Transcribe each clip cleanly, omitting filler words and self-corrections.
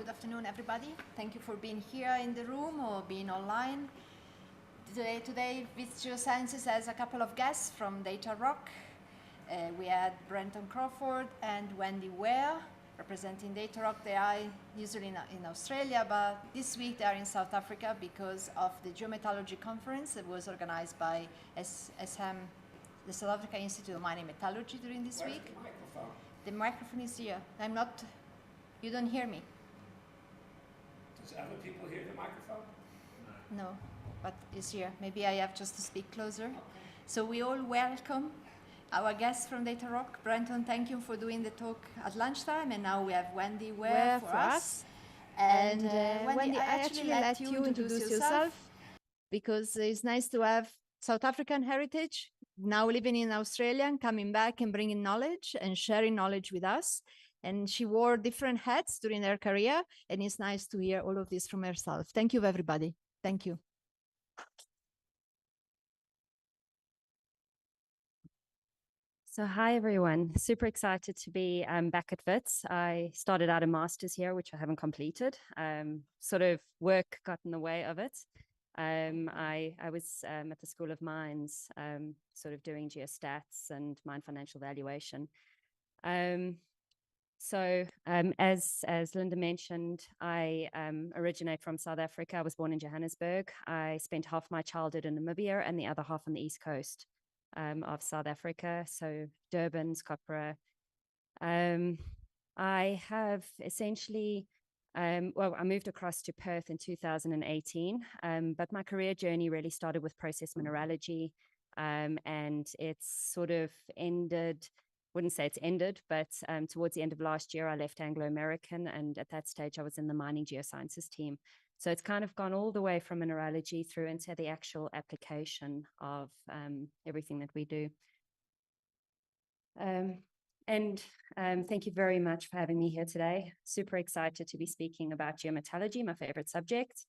Good afternoon, everybody. Thank you for being here in the room or being online. Today Wits Geosciences has a couple of guests from Datarock. We had Brenton Crawford and Wendy Ware representing Datarock. They are usually in Australia, but this week they are in South Africa because of the Geometallurgy conference that was organized by SM, the South Africa Institute of Mining Metallurgy during this week. The microphone? The microphone is here. You don't hear me? Does other people hear the microphone? No, but it's here. Maybe I have just to speak closer. Okay. So we all welcome our guests from Datarock. Brenton, thank you for doing the talk at lunchtime. And now we have Wendy Ware for us. And Wendy, I actually let you introduce yourself because it's nice to have South African heritage, now living in Australia and coming back and bringing knowledge and sharing knowledge with us. And she wore different hats during her career, and it's nice to hear all of this from herself. Thank you, everybody. Thank you. So hi, everyone. Super excited to be back at Wits. I started out a master's here, which I haven't completed. Sort of work got in the way of it. I was at the School of Mines, sort of doing geostats and mine financial valuation. As Linda mentioned, I originate from South Africa. I was born in Johannesburg. I spent half my childhood in Namibia and the other half on the east coast of South Africa, so Durban, Scopra. I have essentially, I moved across to Perth in 2018, but my career journey really started with process mineralogy, and it's sort of ended. Wouldn't say it's ended, but towards the end of last year, I left Anglo American, and at that stage, I was in the mining geosciences team. So it's kind of gone all the way from mineralogy through into the actual application of everything that we do. Thank you very much for having me here today. Super excited to be speaking about geometallurgy, my favorite subject.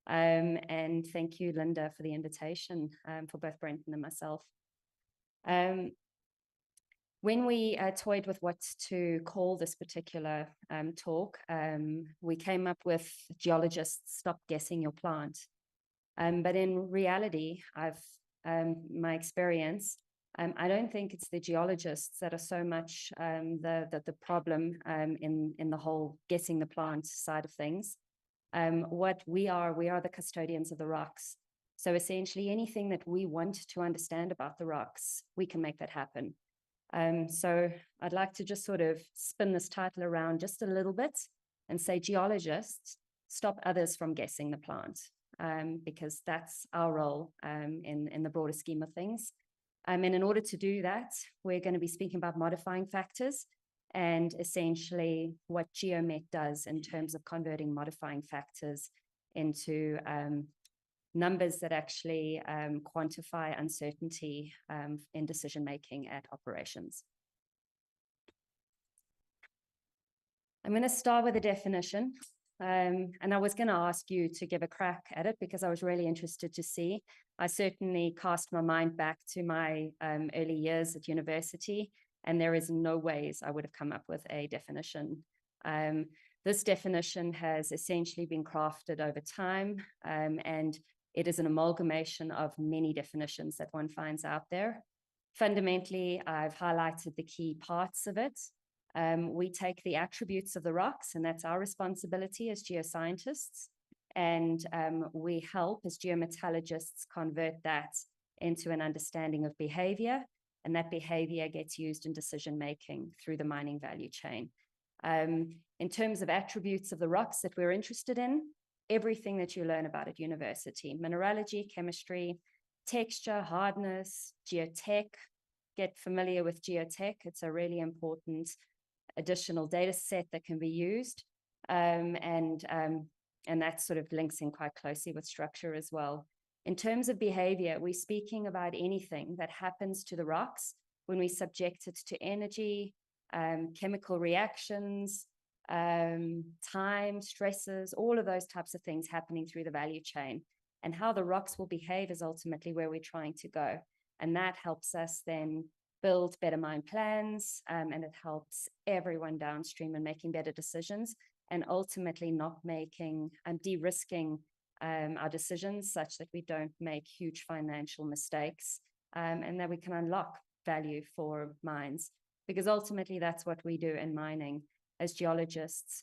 And thank you, Linda, for the invitation for both Brenton and myself. When we toyed with what to call this particular talk, we came up with Geologists, Stop Guessing Your Plant. But in reality, my experience, I don't think it's the geologists that are so much the problem in the whole guessing the plant side of things. What we are the custodians of the rocks. So essentially anything that we want to understand about the rocks, we can make that happen. So I'd like to just sort of spin this title around just a little bit and say geologists stop others from guessing the plant, because that's our role in the broader scheme of things. And in order to do that, we're going to be speaking about modifying factors and essentially what Geomet does in terms of converting modifying factors into numbers that actually quantify uncertainty in decision-making at operations. I'm going to start with a definition, and I was going to ask you to give a crack at it because I was really interested to see. I certainly cast my mind back to my early years at university, and there is no ways I would have come up with a definition. This definition has essentially been crafted over time, and it is an amalgamation of many definitions that one finds out there. Fundamentally, I've highlighted the key parts of it. We take the attributes of the rocks, and that's our responsibility as geoscientists. And we help as geometallurgists convert that into an understanding of behavior, and that behavior gets used in decision-making through the mining value chain. In terms of attributes of the rocks that we're interested in, everything that you learn about at university, mineralogy, chemistry, texture, hardness, geotech. Get familiar with geotech. It's a really important additional data set that can be used. And that sort of links in quite closely with structure as well. In terms of behavior, we're speaking about anything that happens to the rocks when we subject it to energy, chemical reactions, time, stresses, all of those types of things happening through the value chain. And how the rocks will behave is ultimately where we're trying to go. And that helps us then build better mine plans, and it helps everyone downstream in making better decisions and ultimately not making and de-risking our decisions such that we don't make huge financial mistakes, and that we can unlock value for mines. Because ultimately that's what we do in mining as geologists.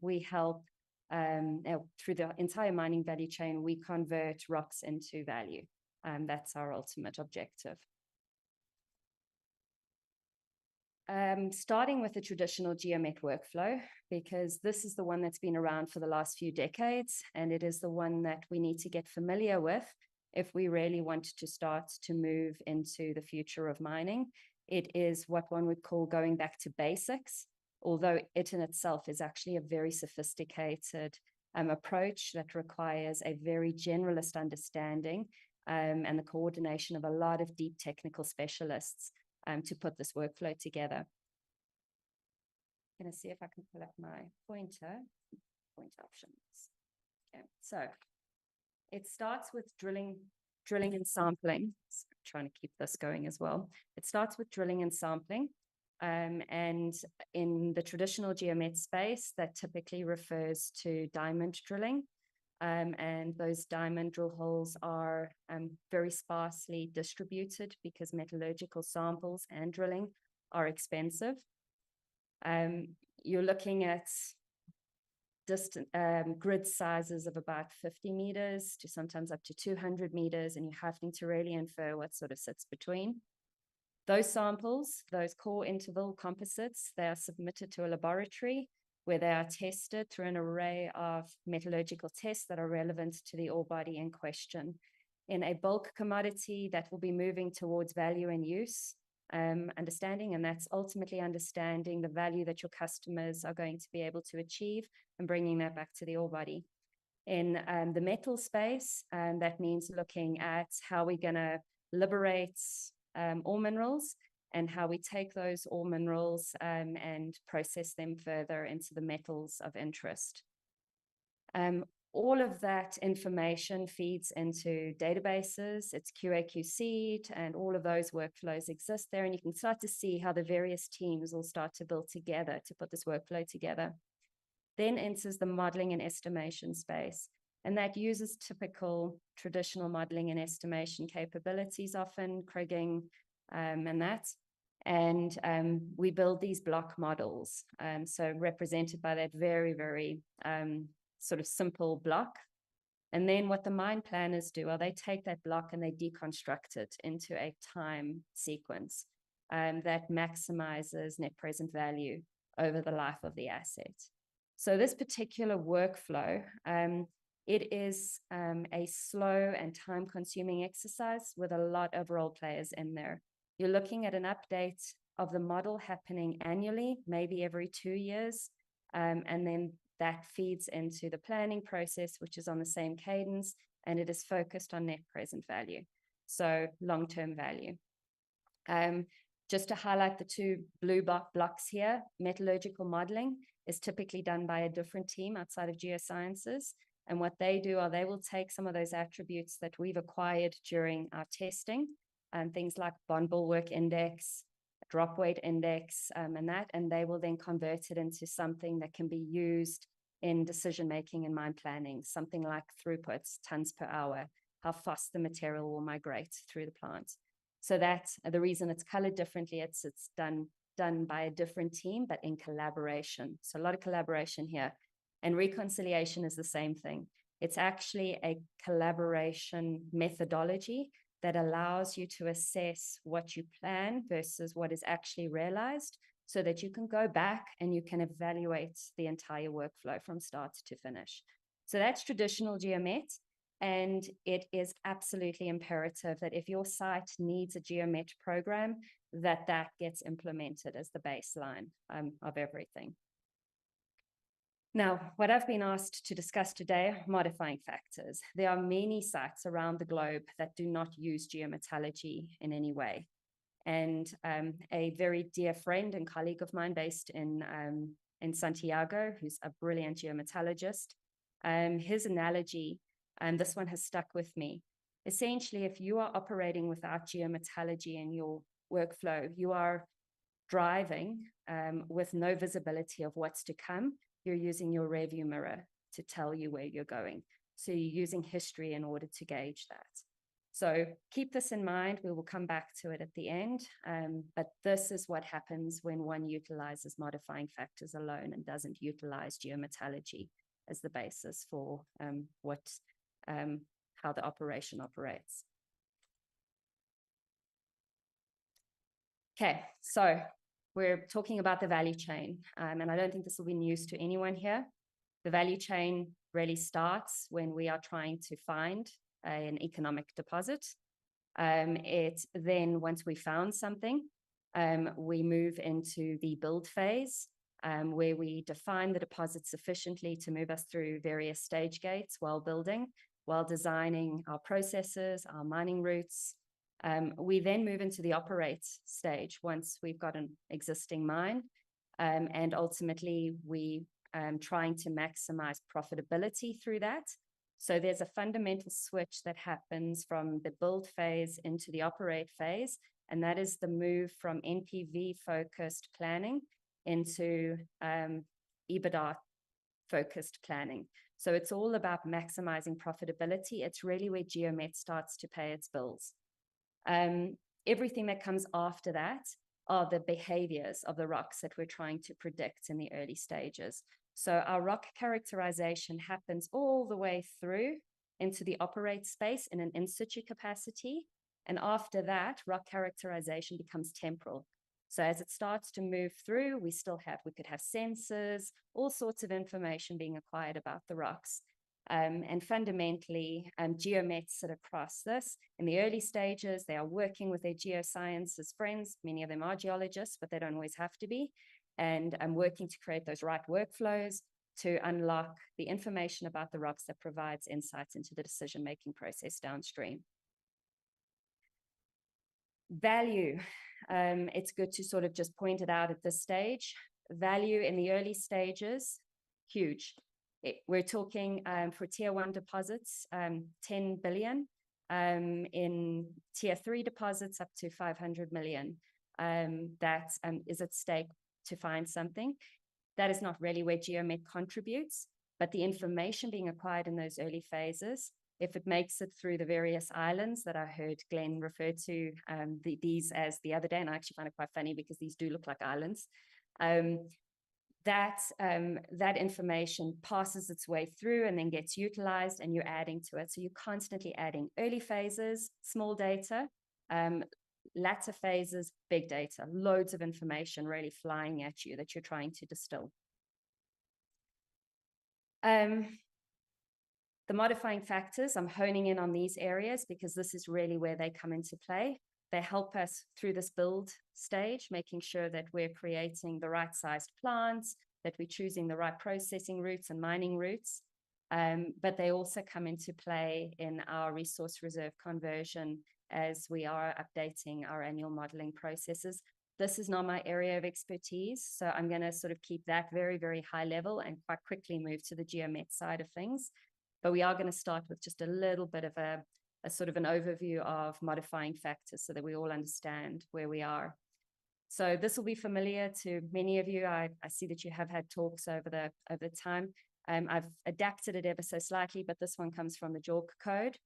We help through the entire mining value chain, we convert rocks into value. That's our ultimate objective. Starting with the traditional geomet workflow, because this is the one that's been around for the last few decades, and it is the one that we need to get familiar with if we really want to start to move into the future of mining. It is what one would call going back to basics, although it in itself is actually a very sophisticated approach that requires a very generalist understanding and the coordination of a lot of deep technical specialists to put this workflow together. I'm going to see if I can pull up my point options. Okay, so it starts with drilling and sampling. So I'm trying to keep this going as well. It starts with drilling and sampling. And in the traditional geomet space, that typically refers to diamond drilling. And those diamond drill holes are very sparsely distributed because metallurgical samples and drilling are expensive. You're looking at distant grid sizes of about 50 meters to sometimes up to 200 meters, and you're having to really infer what sort of sits between. Those samples, those core interval composites, they are submitted to a laboratory where they are tested through an array of metallurgical tests that are relevant to the ore body in question. In a bulk commodity that will be moving towards value and use understanding, and that's ultimately understanding the value that your customers are going to be able to achieve and bringing that back to the ore body. In the metal space, that means looking at how we're going to liberate ore minerals and how we take those ore minerals and process them further into the metals of interest. All of that information feeds into databases, it's QA/QC'd, and all of those workflows exist there, and you can start to see how the various teams will start to build together to put this workflow together. Then enters the modeling and estimation space, and that uses typical traditional modeling and estimation capabilities, often kriging and that. And we build these block models, so represented by that very, very sort of simple block. And then what the mine planners do are they take that block and they deconstruct it into a time sequence that maximizes net present value over the life of the asset. So this particular workflow, it is a slow and time-consuming exercise with a lot of role players in there. You're looking at an update of the model happening annually, maybe every 2 years, and then that feeds into the planning process, which is on the same cadence, and it is focused on net present value, so long-term value. Just to highlight the two blue blocks here, metallurgical modeling is typically done by a different team outside of geosciences. And what they do are they will take some of those attributes that we've acquired during our testing, and things like bond bulwark index, drop weight index, and they will then convert it into something that can be used in decision making and mine planning, something like throughputs, tons per hour, how fast the material will migrate through the plant. So that's the reason it's colored differently. It's done by a different team, but in collaboration. So a lot of collaboration here. And reconciliation is the same thing. It's actually a collaboration methodology that allows you to assess what you plan versus what is actually realized, so that you can go back and you can evaluate the entire workflow from start to finish. So that's traditional geomet, and it is absolutely imperative that if your site needs a geomet program, that gets implemented as the baseline of everything. Now, what I've been asked to discuss today are modifying factors. There are many sites around the globe that do not use geometallurgy in any way. And a very dear friend and colleague of mine based in Santiago, who's a brilliant geometallurgist, his analogy, and this one has stuck with me. Essentially, if you are operating without geometallurgy in your workflow, you are driving with no visibility of what's to come, you're using your rearview mirror to tell you where you're going. So you're using history in order to gauge that. So keep this in mind. We will come back to it at the end. But this is what happens when one utilizes modifying factors alone and doesn't utilize geometallurgy as the basis for how the operation operates. Okay, so we're talking about the value chain, and I don't think this will be news to anyone here. The value chain really starts when we are trying to find an economic deposit. It then, once we found something, we move into the build phase, where we define the deposit sufficiently to move us through various stage gates while building, while designing our processes, our mining routes. We then move into the operate stage once we've got an existing mine, and ultimately we trying to maximize profitability through that. So there's a fundamental switch that happens from the build phase into the operate phase, and that is the move from NPV-focused planning into EBITDA-focused planning. So it's all about maximizing profitability. It's really where Geomet starts to pay its bills. Everything that comes after that are the behaviors of the rocks that we're trying to predict in the early stages. So our rock characterization happens all the way through into the operate space in an in situ capacity. And after that, rock characterization becomes temporal. So as it starts to move through, we could have sensors, all sorts of information being acquired about the rocks. And fundamentally, geomets sit across this. In the early stages, they are working with their geosciences friends. Many of them are geologists, but they don't always have to be. And I'm working to create those right workflows to unlock the information about the rocks that provides insights into the decision-making process downstream. Value. It's good to sort of just point it out at this stage. Value in the early stages, huge. We're talking for tier 1 deposits, 10 billion. In tier 3 deposits, up to 500 million. That is at stake to find something. That is not really where Geomet contributes, but the information being acquired in those early phases, if it makes it through the various islands that I heard Glenn refer to these as the other day, and I actually find it quite funny because these do look like islands, that information passes its way through and then gets utilized, and you're adding to it. So you're constantly adding early phases, small data, latter phases, big data, loads of information really flying at you that you're trying to distill. The modifying factors, I'm honing in on these areas because this is really where they come into play. They help us through this build stage, making sure that we're creating the right sized plants, that we're choosing the right processing routes and mining routes. But they also come into play in our resource reserve conversion as we are updating our annual modeling processes. This is not my area of expertise, so I'm going to sort of keep that very, very high level and quite quickly move to the Geomet side of things. But we are going to start with just a little bit of a sort of an overview of modifying factors so that we all understand where we are. So this will be familiar to many of you. I see that you have had talks over the time. I've adapted it ever so slightly, but this one comes from the JORC code.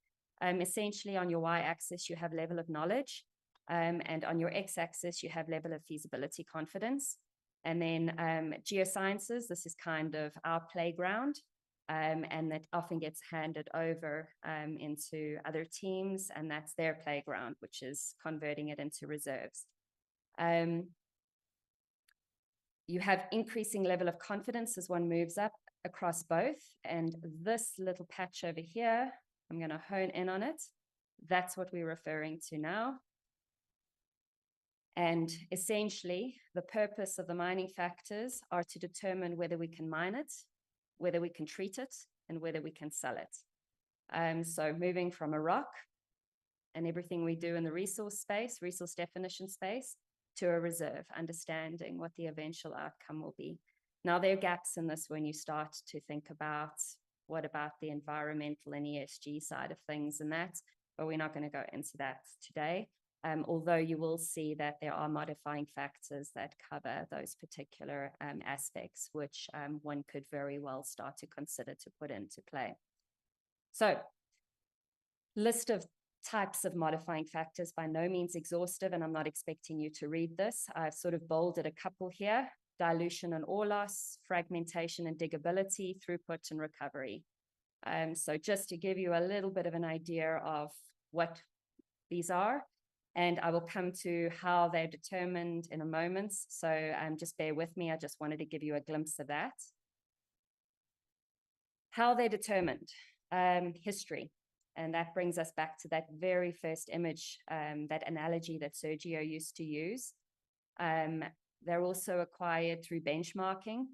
Essentially on your y-axis, you have level of knowledge, and on your x-axis, you have level of feasibility confidence. And then geosciences, this is kind of our playground. And that often gets handed over into other teams, and that's their playground, which is converting it into reserves. You have increasing level of confidence as one moves up across both, and this little patch over here, I'm going to hone in on it. That's what we're referring to now. And essentially, the purpose of the mining factors are to determine whether we can mine it, whether we can treat it, and whether we can sell it. So moving from a rock and everything we do in the resource space, resource definition space, to a reserve, understanding what the eventual outcome will be. Now, there are gaps in this when you start to think about what about the environmental and ESG side of things and that, but we're not going to go into that today. although you will see that there are modifying factors that cover those particular aspects, which one could very well start to consider to put into play. So, list of types of modifying factors, by no means exhaustive, and I'm not expecting you to read this. I've sort of bolded a couple here: dilution and ore loss, fragmentation and diggability, throughput and recovery. So just to give you a little bit of an idea of what these are, and I will come to how they're determined in a moment. So just bear with me. I just wanted to give you a glimpse of that. How they're determined, history. And that brings us back to that very first image, that analogy that Sergio used to use. They're also acquired through benchmarking,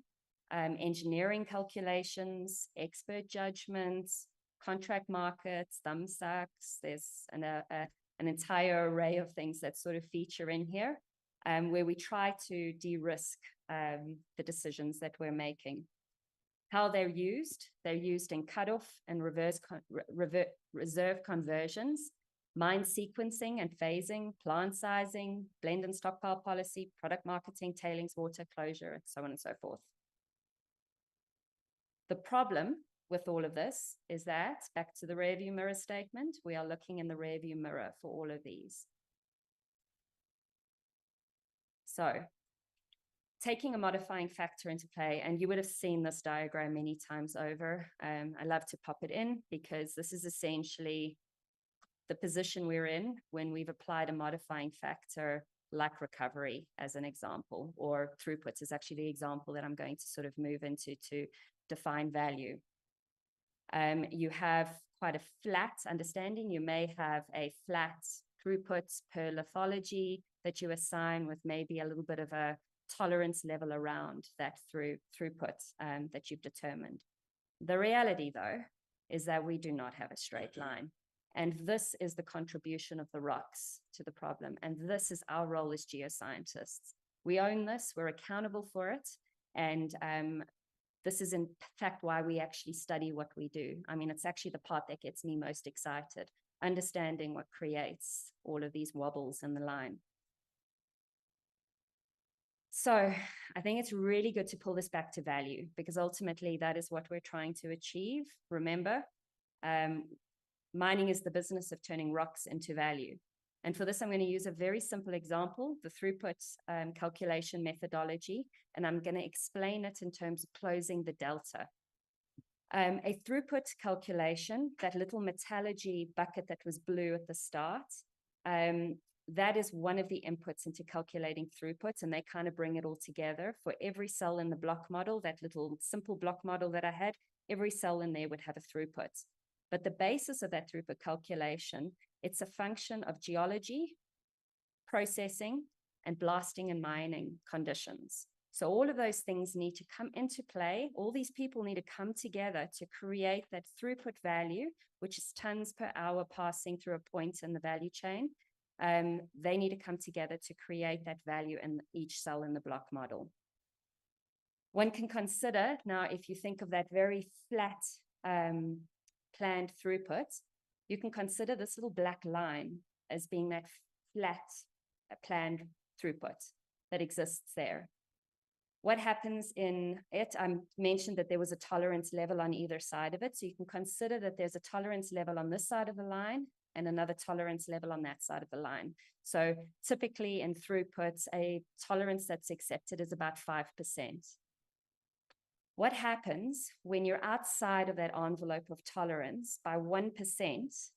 engineering calculations, expert judgments, contract markets, thumbsucks. There's an entire array of things that sort of feature in here, where we try to de-risk the decisions that we're making. How they're used in cutoff and reserve conversions, mine sequencing and phasing, plant sizing, blend and stockpile policy, product marketing, tailings, water closure, and so on and so forth. The problem with all of this is that, back to the rearview mirror statement, we are looking in the rearview mirror for all of these. So, taking a modifying factor into play, and you would have seen this diagram many times over. I love to pop it in because this is essentially the position we're in when we've applied a modifying factor like recovery as an example, or throughputs is actually the example that I'm going to sort of move into to define value. You have quite a flat understanding. You may have a flat throughput per lithology that you assign with maybe a little bit of a tolerance level around that throughput that you've determined. The reality, though, is that we do not have a straight line. And this is the contribution of the rocks to the problem. And this is our role as geoscientists. We own this, we're accountable for it. And this is in fact why we actually study what we do. I mean, it's actually the part that gets me most excited, understanding what creates all of these wobbles in the line. So I think it's really good to pull this back to value, because ultimately that is what we're trying to achieve. Remember, mining is the business of turning rocks into value. And for this, I'm going to use a very simple example, the throughput calculation methodology, and I'm going to explain it in terms of closing the delta. A throughput calculation, that little metallurgy bucket that was blue at the start, that is one of the inputs into calculating throughput, and they kind of bring it all together. For every cell in the block model, that little simple block model that I had, every cell in there would have a throughput. But the basis of that throughput calculation, it's a function of geology, processing, and blasting and mining conditions. So all of those things need to come into play. All these people need to come together to create that throughput value, which is tons per hour passing through a point in the value chain. They need to come together to create that value in each cell in the block model. One can consider, now, if you think of that very flat planned throughput, you can consider this little black line as being that flat planned throughput that exists there. What happens in it, I mentioned that there was a tolerance level on either side of it. So you can consider that there's a tolerance level on this side of the line and another tolerance level on that side of the line. So typically in throughputs, a tolerance that's accepted is about 5%. What happens when you're outside of that envelope of tolerance by 1%,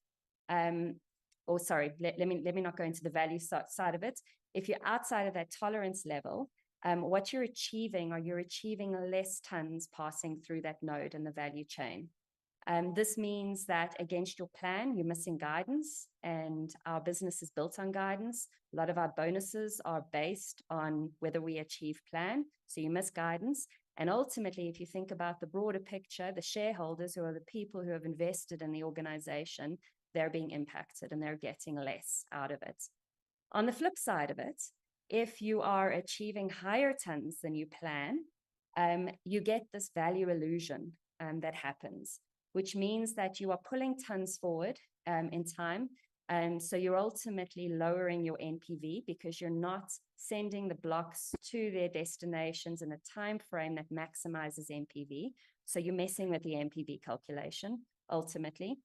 or sorry, let me not go into the value side of it. If you're outside of that tolerance level, what you're achieving less tons passing through that node in the value chain. This means that against your plan, you're missing guidance, and our business is built on guidance. A lot of our bonuses are based on whether we achieve plan, so you miss guidance. And ultimately, if you think about the broader picture, the shareholders, who are the people who have invested in the organization, they're being impacted and they're getting less out of it. On the flip side of it, if you are achieving higher tons than you plan, you get this value illusion that happens, which means that you are pulling tons forward in time, So you're ultimately lowering your NPV because you're not sending the blocks to their destinations in a time frame that maximizes NPV. So you're messing with the NPV calculation, ultimately.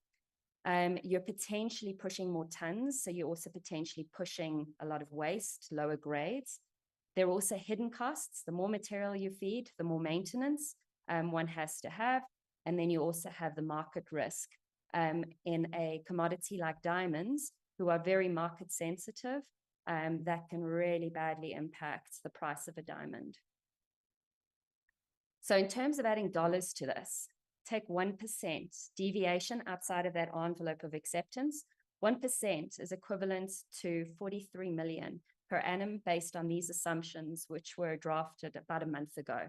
You're potentially pushing more tons, so you're also potentially pushing a lot of waste, lower grades. There are also hidden costs. The more material you feed, the more maintenance one has to have. And then you also have the market risk. In a commodity like diamonds, who are very market sensitive, that can really badly impact the price of a diamond. So in terms of adding dollars to this, take 1% deviation outside of that envelope of acceptance. 1% is equivalent to 43 million per annum based on these assumptions, which were drafted about a month ago.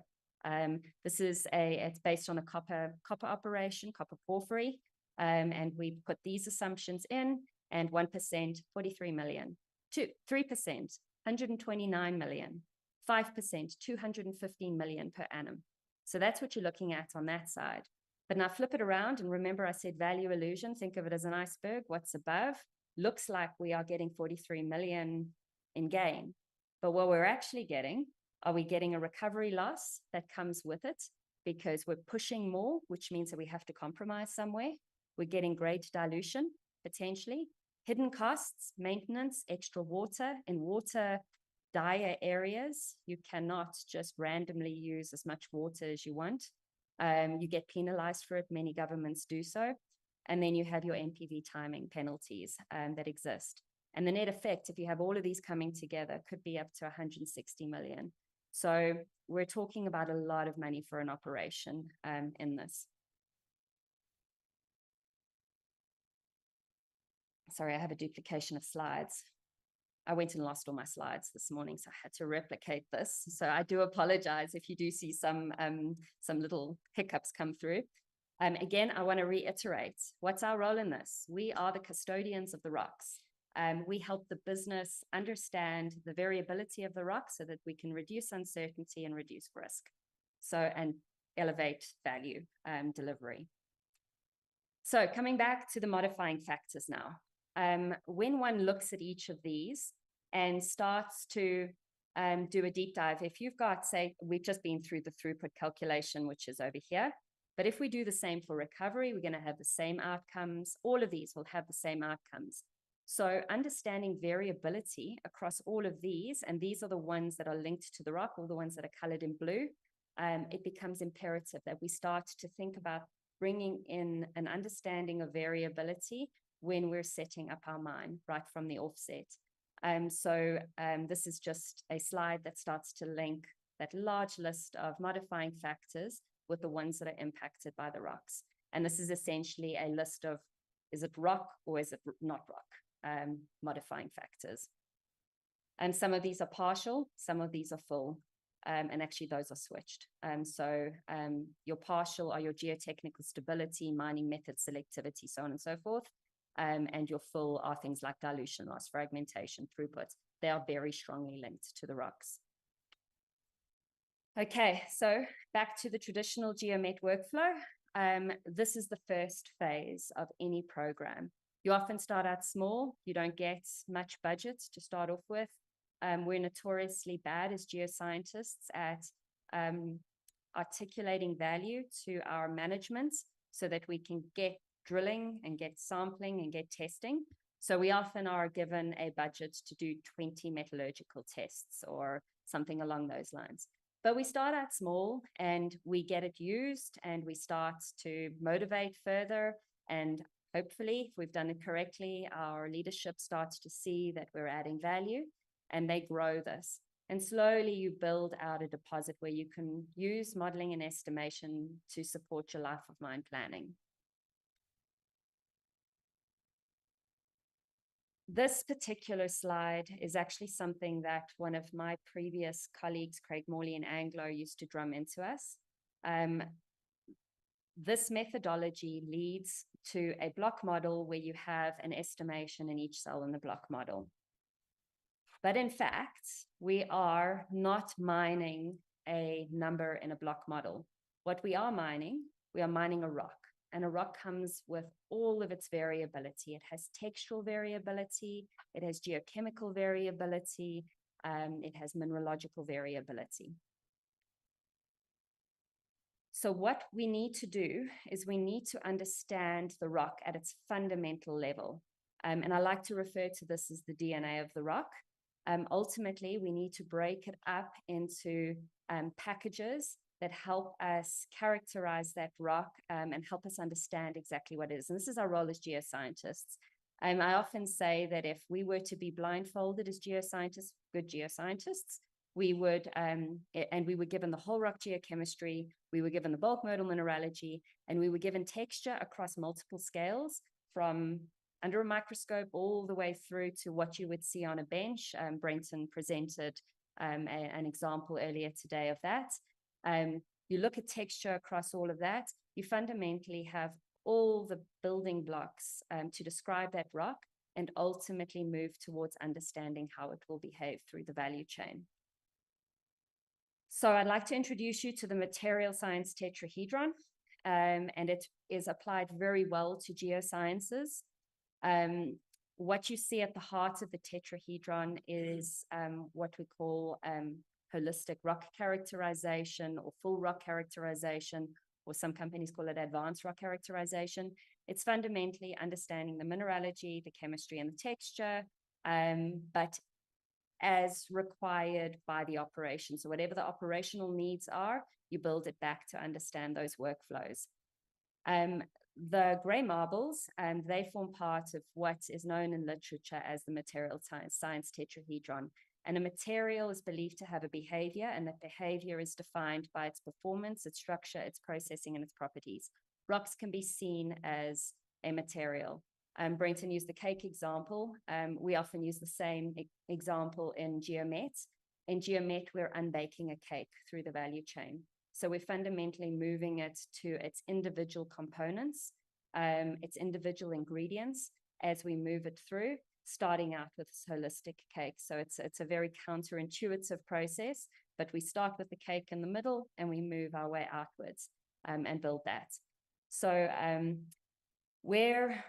It's based on a copper operation, copper porphyry. And we put these assumptions in, and 1%, 43 million. 3%, 129 million. 5%, 215 million per annum. So that's what you're looking at on that side. But now flip it around, and remember I said value illusion, think of it as an iceberg. What's above looks like we are getting 43 million in gain. But what we're actually getting, are we getting a recovery loss that comes with it? Because we're pushing more, which means that we have to compromise somewhere. We're getting grade dilution, potentially. Hidden costs, maintenance, extra water. In water dire areas, you cannot just randomly use as much water as you want. You get penalized for it. Many governments do so. And then you have your NPV timing penalties that exist. And the net effect, if you have all of these coming together, could be up to 160 million. So we're talking about a lot of money for an operation in this. Sorry, I have a duplication of slides. I went and lost all my slides this morning, so I had to replicate this. So I do apologize if you do see some little hiccups come through. Again, I want to reiterate, what's our role in this? We are the custodians of the rocks. We help the business understand the variability of the rock so that we can reduce uncertainty and reduce risk. And elevate value delivery. So coming back to the modifying factors now. When one looks at each of these and starts to do a deep dive, if you've got, say, we've just been through the throughput calculation, which is over here. But if we do the same for recovery, we're going to have the same outcomes. All of these will have the same outcomes. So understanding variability across all of these, and these are the ones that are linked to the rock, all the ones that are colored in blue, it becomes imperative that we start to think about bringing in an understanding of variability when we're setting up our mine right from the offset. This is just a slide that starts to link that large list of modifying factors with the ones that are impacted by the rocks. And this is essentially a list of, is it rock or is it not rock, modifying factors. And some of these are partial, some of these are full, and actually those are switched. Your partial are your geotechnical stability, mining method selectivity, so on and so forth. And your full are things like dilution loss, fragmentation, throughput. They are very strongly linked to the rocks. Okay, so back to the traditional geomet workflow. This is the first phase of any program. You often start out small. You don't get much budget to start off with. We're notoriously bad as geoscientists at articulating value to our management so that we can get drilling and get sampling and get testing. So we often are given a budget to do 20 metallurgical tests or something along those lines. But we start out small and we get it used and we start to motivate further. And hopefully, if we've done it correctly, our leadership starts to see that we're adding value and they grow this. And slowly you build out a deposit where you can use modeling and estimation to support your life of mine planning. This particular slide is actually something that one of my previous colleagues, Craig Morley and Anglo, used to drum into us. This methodology leads to a block model where you have an estimation in each cell in the block model. But in fact, we are not mining a number in a block model. What we are mining a rock. and a rock comes with all of its variability. It has textural variability, it has geochemical variability, it has mineralogical variability. So what we need to do is we need to understand the rock at its fundamental level. And I like to refer to this as the DNA of the rock. Ultimately, we need to break it up into packages that help us characterize that rock and help us understand exactly what it is. And this is our role as geoscientists. I often say that if we were to be blindfolded as geoscientists, good geoscientists, we would, and we were given the whole rock geochemistry, we were given the bulk modal mineralogy, and we were given texture across multiple scales from under a microscope all the way through to what you would see on a bench. Brenton presented an example earlier today of that. You look at texture across all of that, you fundamentally have all the building blocks to describe that rock and ultimately move towards understanding how it will behave through the value chain. So I'd like to introduce you to the material science tetrahedron, and it is applied very well to geosciences. What you see at the heart of the tetrahedron is what we call holistic rock characterization or full rock characterization, or some companies call it advanced rock characterization. It's fundamentally understanding the mineralogy, the chemistry, and the texture, but as required by the operation. So whatever the operational needs are, you build it back to understand those workflows. The gray marbles, they form part of what is known in literature as the material science tetrahedron. And a material is believed to have a behavior, and that behavior is defined by its performance, its structure, its processing, and its properties. Rocks can be seen as a material. Brenton used the cake example. We often use the same example in geomet. In geomet, we're unbaking a cake through the value chain. So we're fundamentally moving it to its individual components, its individual ingredients as we move it through, starting out with this holistic cake. So it's a very counterintuitive process, but we start with the cake in the middle and we move our way outwards and build that. So where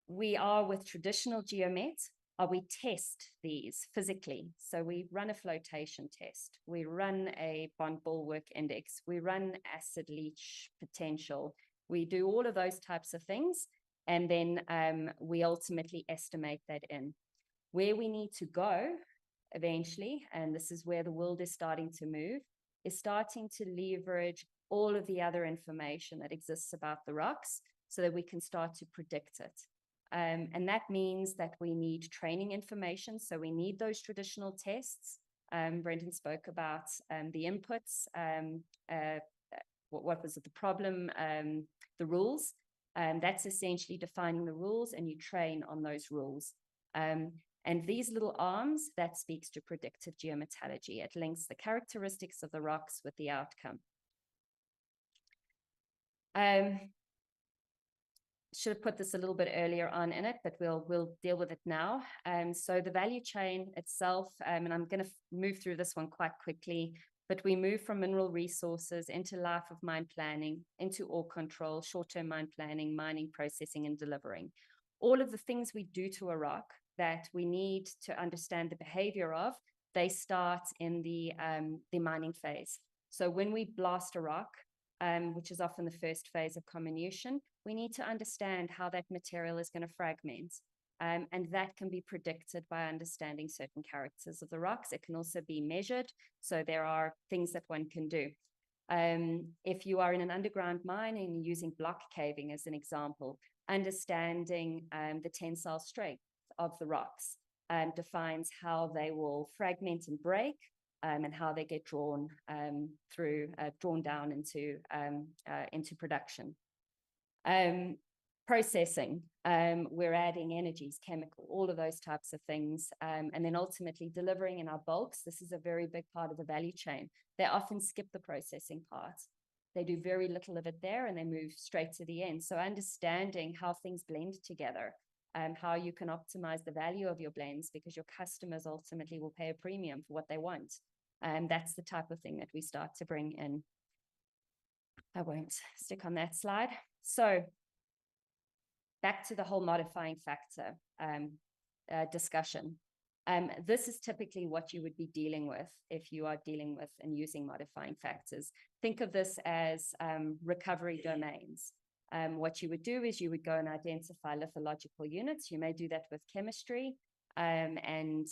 we are with traditional geomet, we test these physically. So we run a flotation test, we run a bond bulwark index, we run acid leach potential, we do all of those types of things, and then we ultimately estimate that in. Where we need to go eventually, and this is where the world is starting to move, is starting to leverage all of the other information that exists about the rocks so that we can start to predict it. And that means that we need training information. So we need those traditional tests. Brendan spoke about the inputs, what was it, the problem, the rules. That's essentially defining the rules, and you train on those rules. And these little arms, that speaks to predictive geometallurgy. It links the characteristics of the rocks with the outcome. Should have put this a little bit earlier on in it, but we'll deal with it now. So the value chain itself, and I'm going to move through this one quite quickly, but we move from mineral resources into life of mine planning, into ore control, short-term mine planning, mining, processing, and delivering. All of the things we do to a rock that we need to understand the behavior of, they start in the mining phase. So when we blast a rock, which is often the first phase of comminution, we need to understand how that material is going to fragment. And that can be predicted by understanding certain characters of the rocks. It can also be measured. So there are things that one can do. If you are in an underground mine and you're using block caving as an example, understanding the tensile strength of the rocks defines how they will fragment and break, and how they get drawn drawn down into production. Processing, we're adding energies, chemical, all of those types of things, and then ultimately delivering in our bulks. This is a very big part of the value chain. They often skip the processing part. They do very little of it there, and they move straight to the end. So understanding how things blend together, how you can optimize the value of your blends, because your customers ultimately will pay a premium for what they want. And that's the type of thing that we start to bring in. I won't stick on that slide. So back to the whole modifying factor discussion. This is typically what you would be dealing with if you are dealing with and using modifying factors. Think of this as recovery domains. What you would do is you would go and identify lithological units. You may do that with chemistry, and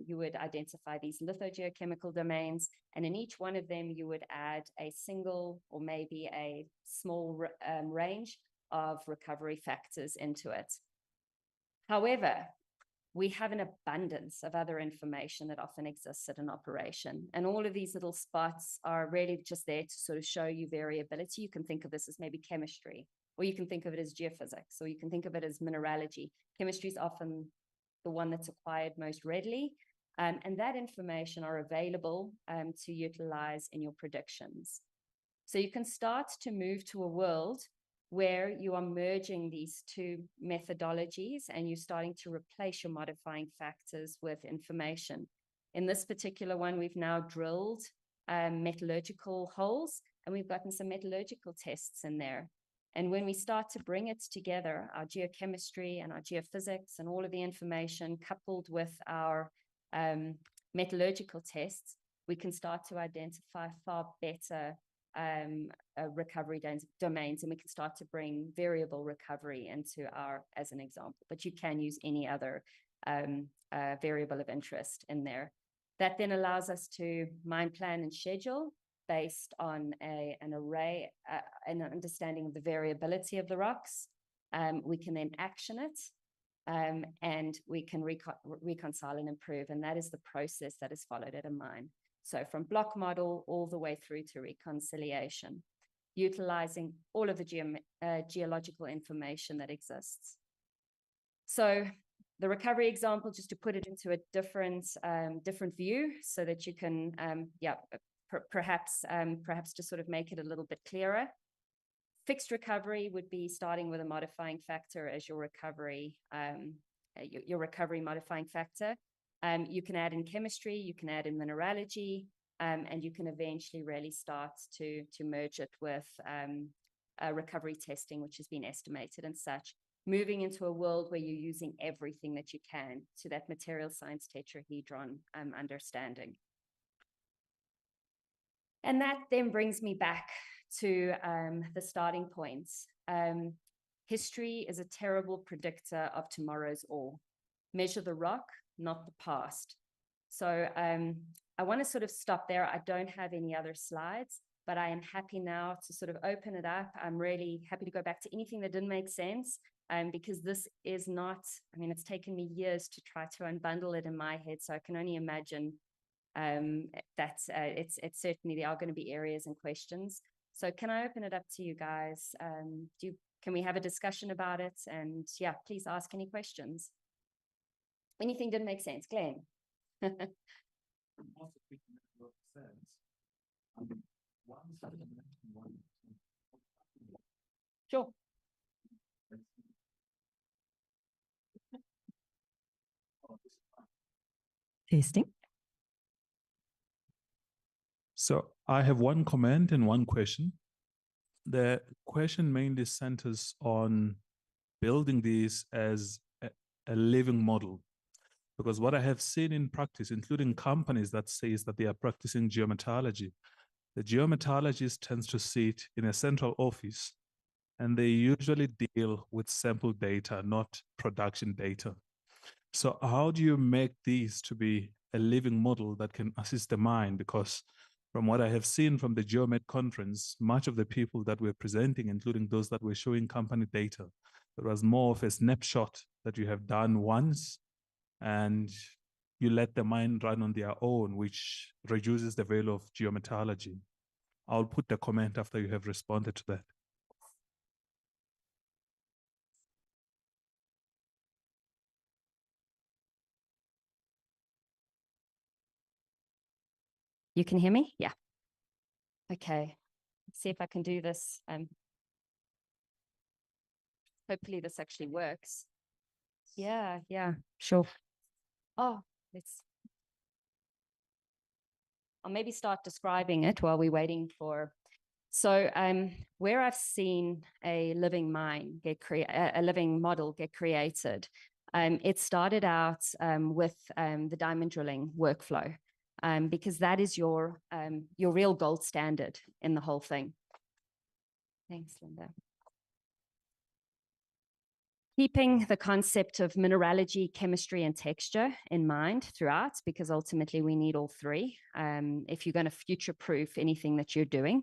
you would identify these lithogeochemical domains, and in each one of them you would add a single or maybe a small range of recovery factors into it. However, we have an abundance of other information that often exists at an operation. And all of these little spots are really just there to sort of show you variability. You can think of this as maybe chemistry, or you can think of it as geophysics, or you can think of it as mineralogy. Chemistry is often the one that's acquired most readily. And that information are available to utilize in your predictions. So you can start to move to a world where you are merging these two methodologies and you're starting to replace your modifying factors with information. In this particular one, we've now drilled metallurgical holes, and we've gotten some metallurgical tests in there. And when we start to bring it together, our geochemistry and our geophysics and all of the information coupled with our metallurgical tests, we can start to identify far better recovery domains, and we can start to bring variable recovery into our, as an example, but you can use any other variable of interest in there. That then allows us to mine plan and schedule based on an array, an understanding of the variability of the rocks. We can then action it, and we can reconcile and improve, and that is the process that is followed at a mine. So from block model all the way through to reconciliation, utilizing all of the geological information that exists. So the recovery example, just to put it into a different view so that you can, perhaps to sort of make it a little bit clearer. Fixed recovery would be starting with a modifying factor as your recovery modifying factor. You can add in chemistry, you can add in mineralogy, and you can eventually really start to merge it with recovery testing, which has been estimated and such, moving into a world where you're using everything that you can to that material science tetrahedron understanding. And that then brings me back to the starting points. History is a terrible predictor of tomorrow's ore. Measure the rock, not the past. So I want to sort of stop there. I don't have any other slides, but I am happy now to sort of open it up. I'm really happy to go back to anything that didn't make sense, because this is not, I mean, it's taken me years to try to unbundle it in my head. So I can only imagine that it's certainly, there are going to be areas and questions. So can I open it up to you guys? Can we have a discussion about it? And yeah, please ask any questions. Anything didn't make sense, Glenn? Sure. Tasting. So I have one comment and one question. The question mainly centers on building this as a living model. Because what I have seen in practice, including companies that says that they are practicing geometallurgy, the geometallurgist tends to sit in a central office, and they usually deal with sample data, not production data. So how do you make these to be a living model that can assist the mine? Because from what I have seen from the GeoMed conference, much of the people that were presenting, including those that were showing company data, it was more of a snapshot that you have done once, and you let the mine run on their own, which reduces the value of geometallurgy. I'll put the comment after you have responded to that. You can hear me? Yeah. Okay. Let's see if I can do this. Hopefully this actually works. Yeah, sure. Oh, I'll maybe start describing it while we're waiting for So where I've seen a living mine a living model get created, it started out with the diamond drilling workflow, because that is your real gold standard in the whole thing. Thanks, Linda. Keeping the concept of mineralogy, chemistry, and texture in mind throughout, because ultimately we need all three if you're going to future-proof anything that you're doing.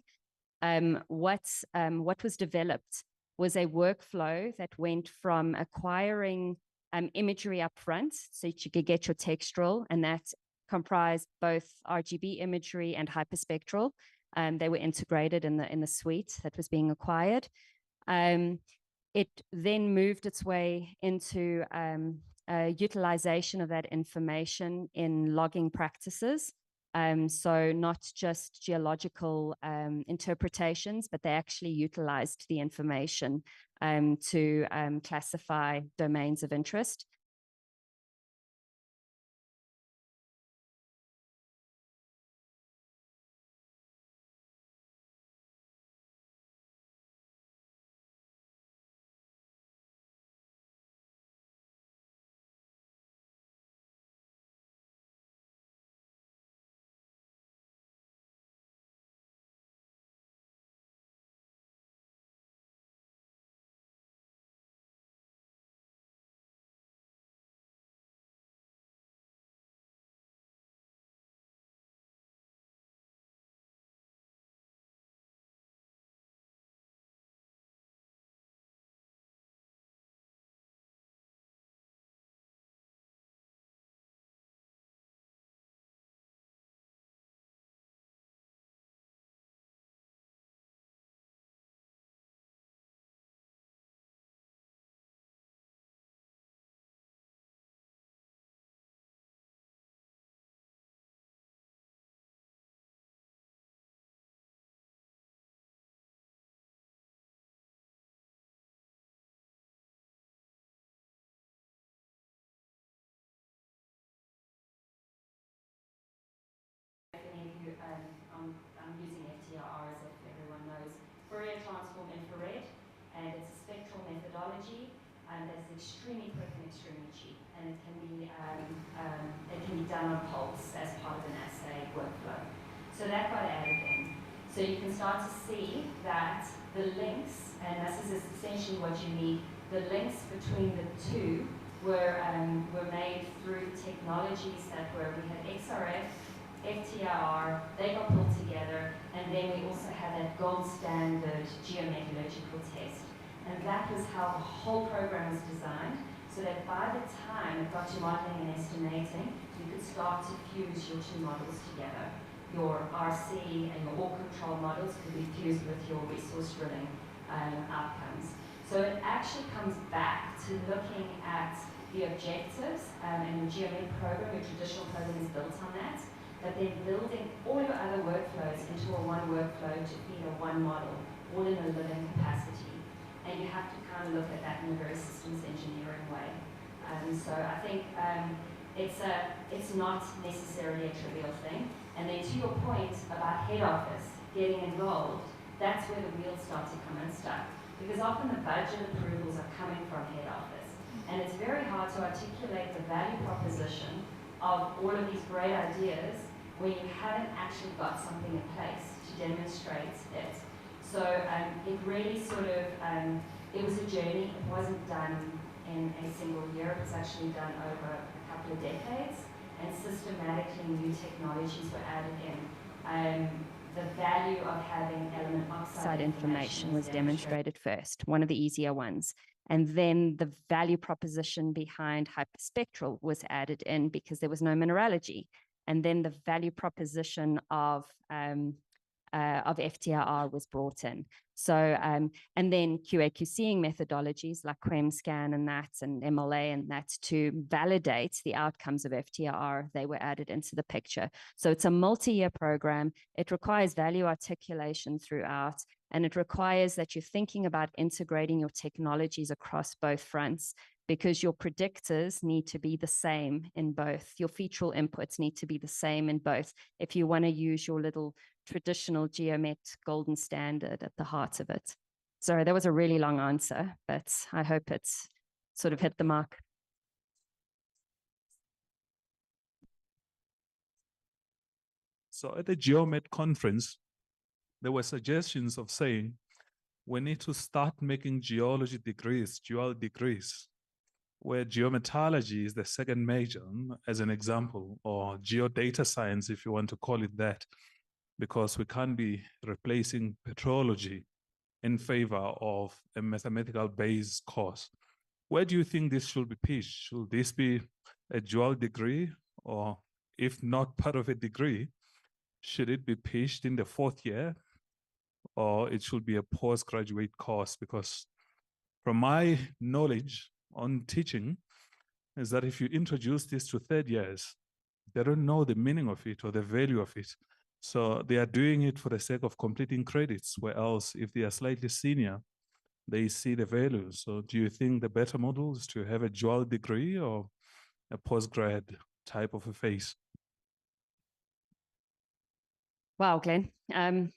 What was developed was a workflow that went from acquiring imagery up front so that you could get your textural, and that comprised both RGB imagery and hyperspectral. They were integrated in the suite that was being acquired. It then moved its way into utilization of that information in logging practices. So not just geological interpretations, but they actually utilized the information to classify domains of interest. I'm using FTIR as if everyone knows. Fourier transform infrared, and it's a spectral methodology that's extremely quick and extremely cheap, and it can be done on pulse as part of an assay workflow. So that got added in. So you can start to see that the links, and this is essentially what you need, the links between the two were made through technologies that we had XRF, FTIR, they got pulled together, and then we also had that gold standard geometallurgical test. And that was how the whole program was designed, so that by the time it got to modeling and estimating, you could start to fuse your two models together. Your RC and your ore control models could be fused with your resource drilling outcomes. So it actually comes back to looking at the objectives, and the geomet program, your traditional program is built on that, but then building all your other workflows into a one workflow to feed a one model, all in a living capacity. And you have to kind of look at that in a very systems engineering way. So I think it's not necessarily a trivial thing. And then to your point about head office getting involved, that's where the wheels start to come unstuck. Because often the budget approvals are coming from head office. And it's very hard to articulate the value proposition of all of these great ideas when you haven't actually got something in place to demonstrate it. So it really sort of, it was a journey. It wasn't done in a single year. It was actually done over a couple of decades, and systematically new technologies were added in. The value of having element oxide information was demonstrated first, one of the easier ones. And then the value proposition behind hyperspectral was added in because there was no mineralogy. And then the value proposition of FTIR was brought in. So, and then QA/QCing methodologies like QuemScan and that, and MLA and that, to validate the outcomes of FTIR, they were added into the picture. So it's a multi-year program. It requires value articulation throughout, and it requires that you're thinking about integrating your technologies across both fronts, because your predictors need to be the same in both. Your featural inputs need to be the same in both. If you want to use your little traditional geomet golden standard at the heart of it. Sorry, that was a really long answer, but I hope it's sort of hit the mark. So at the Geomet conference, there were suggestions of saying we need to start making geology degrees, dual degrees, where geometallurgy is the second major, as an example, or geodata science, if you want to call it that, because we can't be replacing petrology in favor of a mathematical based course. Where do you think this should be pitched? Should this be a dual degree, or if not part of a degree, should it be pitched in the fourth year, or it should be a postgraduate course? Because from my knowledge on teaching is that if you introduce this to third years, they don't know the meaning of it or the value of it. So they are doing it for the sake of completing credits, where else if they are slightly senior, they see the value. So do you think the better model is to have a dual degree or a postgrad type of a phase? Wow, Glenn. I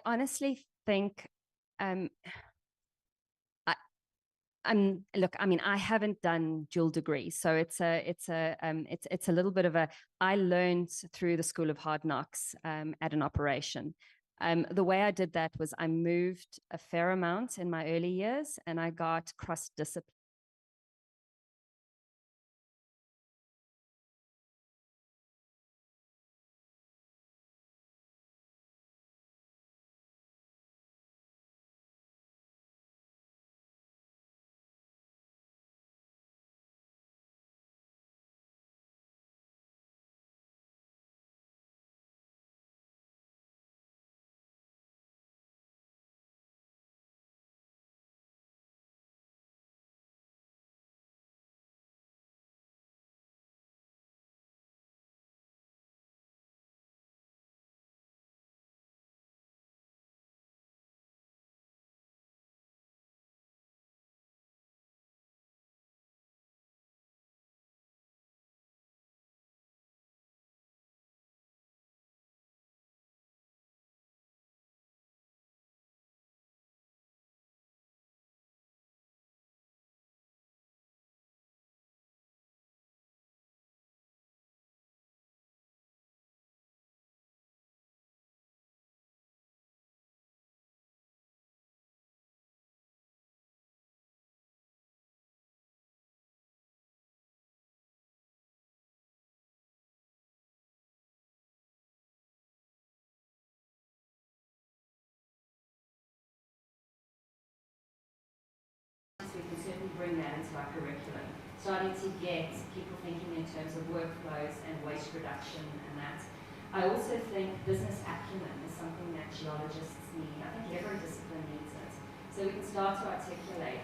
honestly think look, I mean, I haven't done dual degrees, so it's a little bit of a. I learned through the School of Hard Knocks at an operation. The way I did that was I moved a fair amount in my early years, and I got cross-discipline. We can certainly bring that into our curriculum, starting to get people thinking in terms of workflows and waste reduction and that. I also think business acumen is something that geologists need. I think every discipline needs it. So we can start to articulate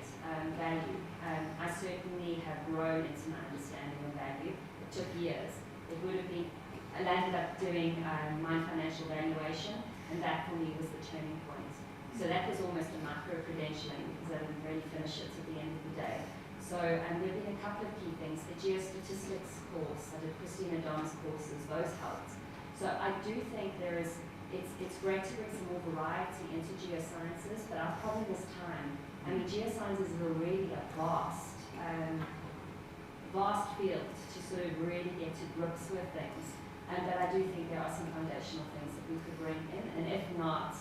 value. I certainly have grown into my understanding of value. It took years. It would have been, I landed up doing my financial valuation, and that for me was the turning point. So that was almost a micro-credentialing because I didn't really finish it at the end of the day. So there have been a couple of key things. The geostatistics course, I did Christina Don's courses, those helped. So I do think it's great to bring some more variety into geosciences, but our problem is time. I mean, geosciences is already a vast field to sort of really get to grips with things. But I do think there are some foundational things that we could bring in, and if not,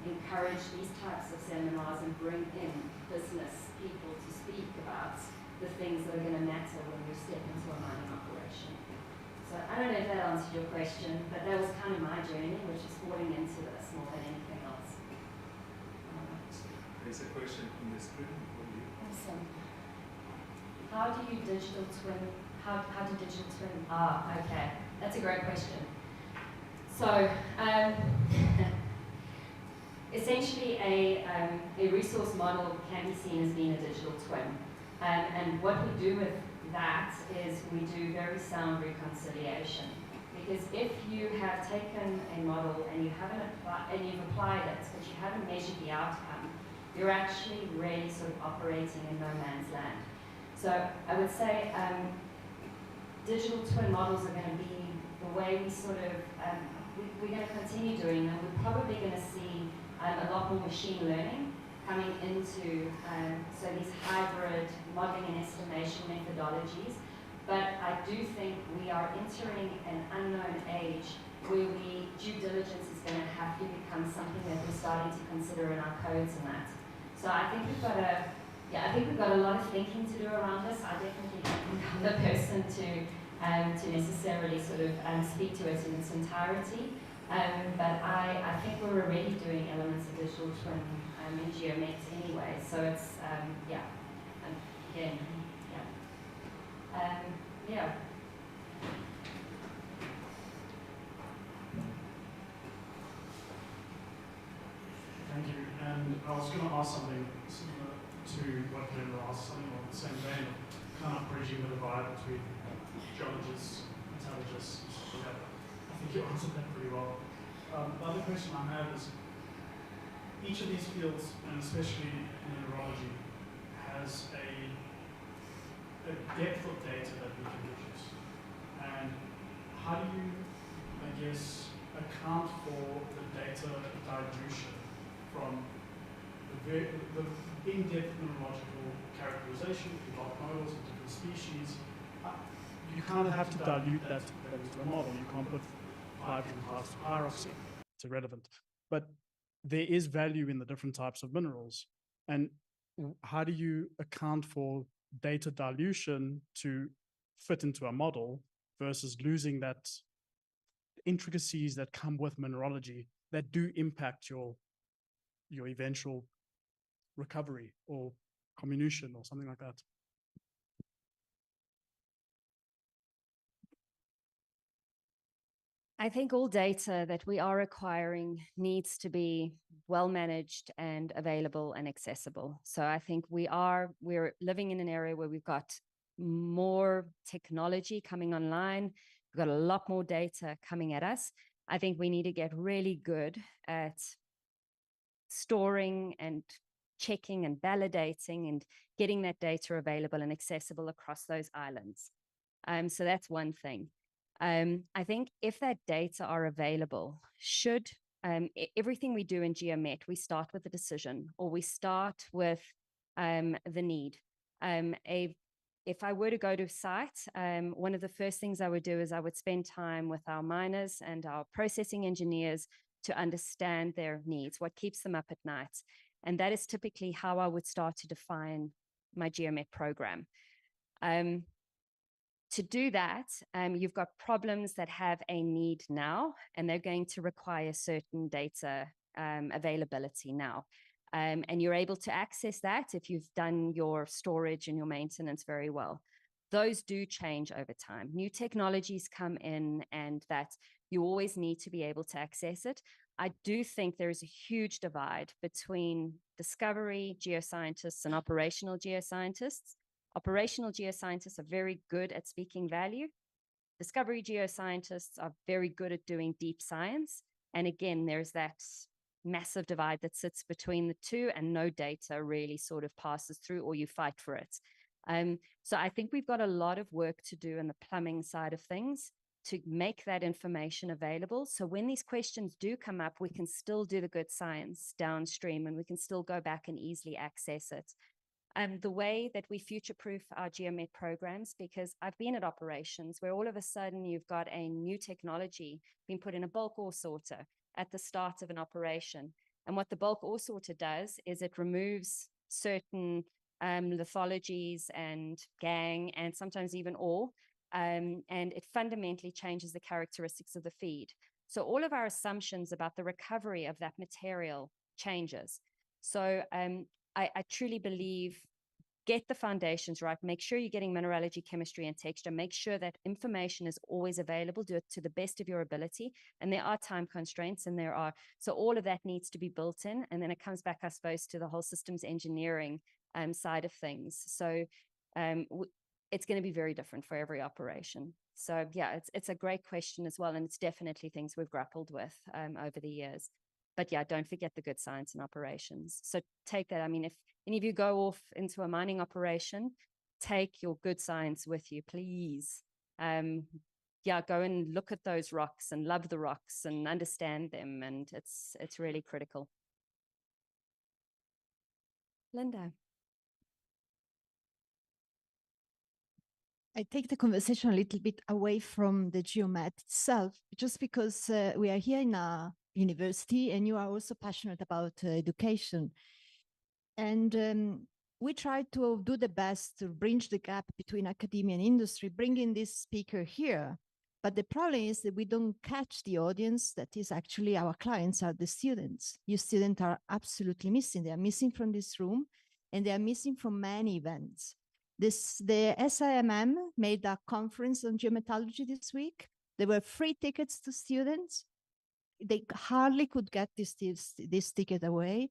encourage these types of seminars and bring in business people to speak about the things that are going to matter when you step into a mining operation. So I don't know if that answered your question, but that was kind of my journey, which is falling into this more than anything else. There's a question on the screen for you. Awesome. How do you digital twin? How do digital twin? Okay, that's a great question. So. Essentially, a resource model can be seen as being a digital twin. And what we do with that is we do very sound reconciliation. Because if you have taken a model and you've applied it, but you haven't measured the outcome, you're actually really sort of operating in no man's land. So I would say digital twin models are going to be way we sort of, we're going to continue doing, and we're probably going to see a lot more machine learning coming into, so these hybrid modeling and estimation methodologies. But I do think we are entering an unknown age where due diligence is going to have to become something that we're starting to consider in our codes and that. So I think we've got a lot of thinking to do around this. I definitely don't think I'm the person to necessarily sort of speak to it in its entirety. But I think we're already doing elements of digital twin in Geomet anyway. So it's again. Yeah. Thank you. And I was going to ask something similar to what Glenn asked, something on the same vein, kind of bridging the divide between geologists, metallurgists, and stuff like that. I think you answered that pretty well. The other question I have is, each of these fields, and especially mineralogy, has a depth of data that we can produce. And how do you, I guess, account for the data dilution from the in-depth mineralogical characterization in block models of different species? You kind of have to dilute that into a model. You can't put hydrogen parts to pyroxene. It's irrelevant. But there is value in the different types of minerals. And how do you account for data dilution to fit into a model versus losing that intricacies that come with mineralogy that do impact your eventual recovery or comminution or something like that? I think all data that we are acquiring needs to be well managed and available and accessible. So I think we're living in an area where we've got more technology coming online. We've got a lot more data coming at us. I think we need to get really good at storing and checking and validating and getting that data available and accessible across those islands. So that's one thing. I think if that data are available, should everything we do in Geomet, we start with the decision or we start with the need. If I were to go to site, one of the first things I would do is I would spend time with our miners and our processing engineers to understand their needs, what keeps them up at night. And that is typically how I would start to define my Geomet program. To do that, you've got problems that have a need now, and they're going to require certain data availability now. And you're able to access that if you've done your storage and your maintenance very well. Those do change over time. New technologies come in, and that you always need to be able to access it. I do think there is a huge divide between discovery geoscientists and operational geoscientists. Operational geoscientists are very good at speaking value. Discovery geoscientists are very good at doing deep science. And again, there's that massive divide that sits between the two, and no data really sort of passes through, or you fight for it. So I think we've got a lot of work to do in the plumbing side of things to make that information available. So when these questions do come up, we can still do the good science downstream, and we can still go back and easily access it. The way that we future-proof our Geomet programs, because I've been at operations where all of a sudden you've got a new technology being put in a bulk ore sorter at the start of an operation. And what the bulk ore sorter does is it removes certain lithologies and gangue and sometimes even ore, and it fundamentally changes the characteristics of the feed. So all of our assumptions about the recovery of that material changes. So I truly believe, get the foundations right, make sure you're getting mineralogy, chemistry, and texture, make sure that information is always available, do it to the best of your ability. And there are time constraints, and so all of that needs to be built in. And then it comes back, I suppose, to the whole systems engineering side of things. So it's going to be very different for every operation. So yeah, it's a great question as well. And it's definitely things we've grappled with over the years. But yeah, don't forget the good science and operations. So take that. I mean, if any of you go off into a mining operation, take your good science with you, please. yeah, go and look at those rocks and love the rocks and understand them. And it's really critical. Linda. I take the conversation a little bit away from the geomat itself, just because we are here in a university and you are also passionate about education. And we try to do the best to bridge the gap between academia and industry, bringing this speaker here. But the problem is that we don't catch the audience that is actually our clients are the students. You students are absolutely missing. They are missing from this room and they are missing from many events. The SIMM made a conference on geometallurgy this week. There were free tickets to students. They hardly could get this ticket away.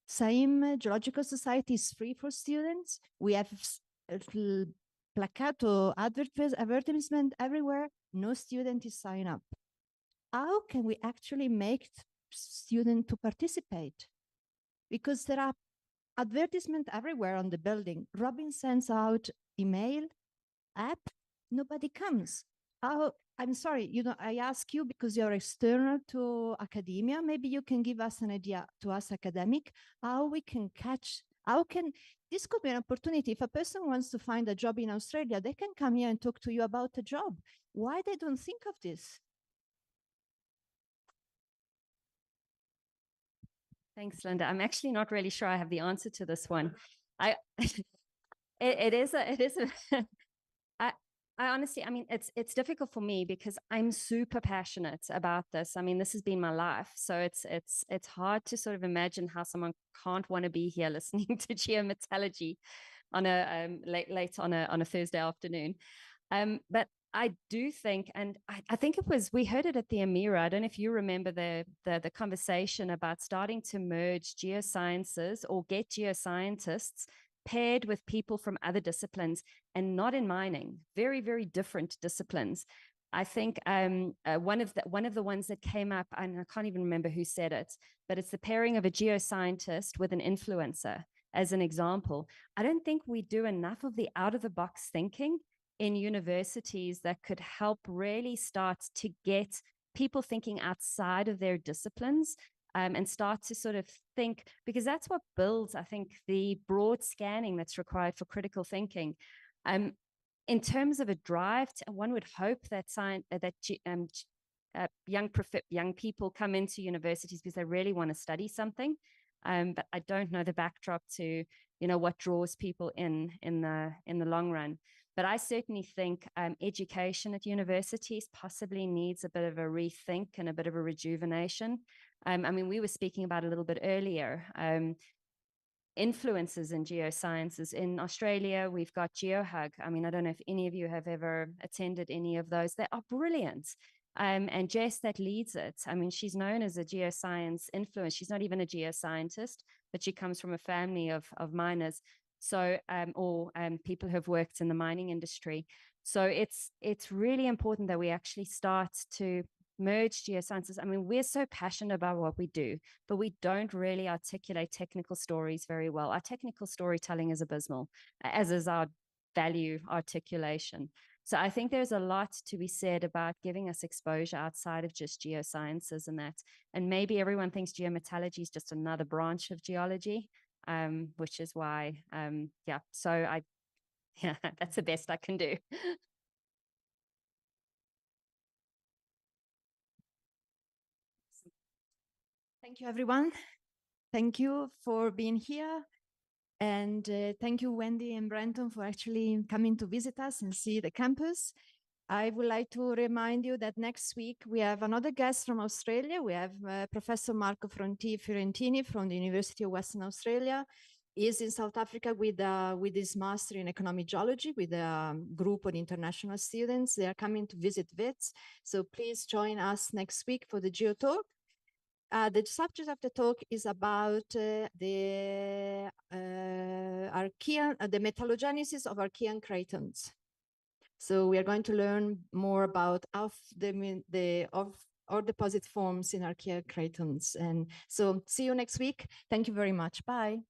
Same Geological Society is free for students. We have placard or advertisement everywhere. No student is signed up. How can we actually make students to participate? Because there are advertisement everywhere on the building. Robin sends out email, app, nobody comes. I'm sorry, I ask you because you're external to academia. Maybe you can give us an idea to us academic, how we can catch, this could be an opportunity. If a person wants to find a job in Australia, they can come here and talk to you about a job. Why they don't think of this? Thanks, Linda. I'm actually not really sure I have the answer to this one. I honestly, I mean, it's difficult for me because I'm super passionate about this. I mean, this has been my life. So it's hard to sort of imagine how someone can't want to be here listening to geometallurgy on a late on a Thursday afternoon. But I do think, and I think we heard it at the Amira. I don't know if you remember the conversation about starting to merge geosciences or get geoscientists paired with people from other disciplines and not in mining, very, very different disciplines. I think one of the ones that came up, and I can't even remember who said it, but it's the pairing of a geoscientist with an influencer as an example. I don't think we do enough of the out-of-the-box thinking in universities that could help really start to get people thinking outside of their disciplines and start to sort of think, because that's what builds, I think, the broad scanning that's required for critical thinking. In terms of a drive, one would hope that young people come into universities because they really want to study something. But I don't know the backdrop to, what draws people in the long run. But I certainly think education at universities possibly needs a bit of a rethink and a bit of a rejuvenation. I mean, we were speaking about a little bit earlier, influences in geosciences. In Australia, we've got GeoHug. I mean, I don't know if any of you have ever attended any of those. They are brilliant. And Jess that leads it, I mean, she's known as a geoscience influence. She's not even a geoscientist, but she comes from a family of miners. So, or people who have worked in the mining industry. So it's really important that we actually start to merge geosciences. I mean, we're so passionate about what we do, but we don't really articulate technical stories very well. Our technical storytelling is abysmal, as is our value articulation. So I think there's a lot to be said about giving us exposure outside of just geosciences and that. And maybe everyone thinks geometallurgy is just another branch of geology, which is why, yeah, so that's the best I can do. Thank you, everyone. Thank you for being here. And thank you, Wendy and Brenton, for actually coming to visit us and see the campus. I would like to remind you that next week we have another guest from Australia. We have Professor Marco Fiorentini from the University of Western Australia. He is in South Africa with his master in economic geology with a group of international students. They are coming to visit Wits. So please join us next week for the Geotalk. The subject of the talk is about the metallogenesis of Archean cratons. So we are going to learn more about how the ore deposit forms in Archean cratons. And so see you next week. Thank you very much. Bye.